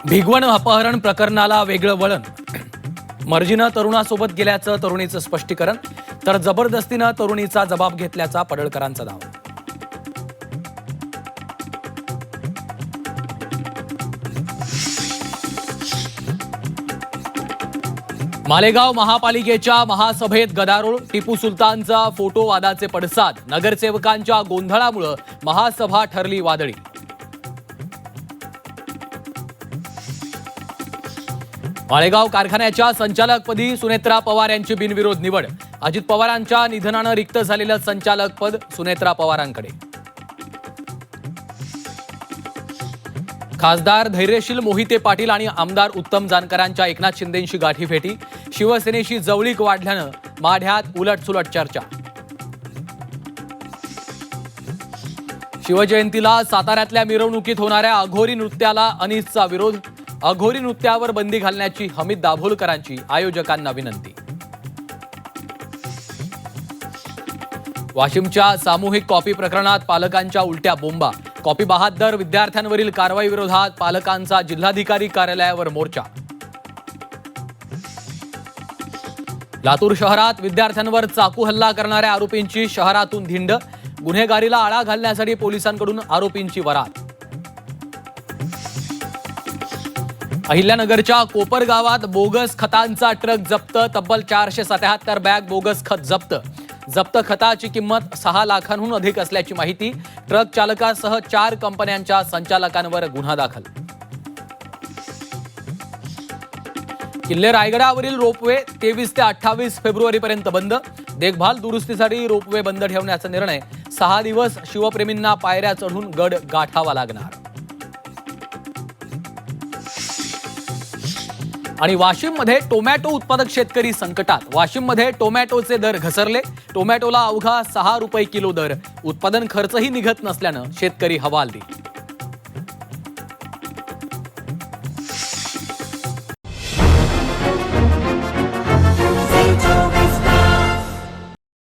भिगवण अपहरण प्रकरणाला वेगळं वळण. मर्जीनं तरुणासोबत गेल्याचं तरुणीचं स्पष्टीकरण, तर जबरदस्तीनं तरुणीचा जबाब घेतल्याचा पडळकरांचा दावा. मालेगाव महापालिकेच्या महासभेत गदारोळ, टिपू सुलतानचा फोटो वादाचे पडसाद, नगरसेवकांच्या गोंधळामुळे महासभा ठरली वादळी. मालेगाव कारखान्याच्या संचालकपदी सुनेत्रा पवार यांची बिनविरोध निवड. अजित पवारांच्या निधनानं रिक्त झालेलं संचालकपद सुनेत्रा पवारांकडे. खासदार धैर्यशील मोहिते पाटील आणि आमदार उत्तम जानकरांच्या एकनाथ शिंदेंशी गाठीभेटी, शिवसेनेशी जवळीक वाढल्यानं माढ्यात उलटसुलट चर्चा. शिवजयंतीला साताऱ्यातल्या मिरवणुकीत होणाऱ्या अघोरी नृत्याला अनिसचा विरोध. अघोरी नृत्यावर बंदी घालण्याची हमीद दाभोलकरांची आयोजकांना विनंती. वाशिमच्या सामूहिक कॉपी प्रकरणात पालकांच्या उलट्या बोंबा. कॉपी बहाद्दर विद्यार्थ्यांवरील कारवाई विरोधात पालकांचा जिल्हाधिकारी कार्यालयावर मोर्चा. लातूर शहरात विद्यार्थ्यांवर चाकू हल्ला करणाऱ्या आरोपींची शहरातून धिंड. गुन्हेगारीला आळा घालण्यासाठी पोलिसांकडून आरोपींची वरात. अहिल्यानगरच्या कोपर गावात बोगस खतांचा ट्रक जप्त. तब्बल 477 बॅग बोगस खत जप्त. जप्त खताची किंमत 6 लाखांहून अधिक असल्याची माहिती. ट्रक चालकासह 4 कंपन्यांच्या संचालकांवर गुन्हा दाखल. किल्ले रायगडावरील रोपवे 23 ते 28 फेब्रुवारीपर्यंत बंद. देखभाल दुरुस्तीसाठी रोपवे बंद ठेवण्याचा निर्णय. 6 दिवस शिवप्रेमींना पायऱ्या चढून गड गाठावा लागणार. आणि वाशिममध्ये टोमॅटो उत्पादक शेतकरी संकटात. वाशिममध्ये टोमॅटोचे दर घसरले. टोमॅटोला अवघा 6 रुपये किलो दर. उत्पादन खर्चही निघत नसल्यानं शेतकरी हवालदिल.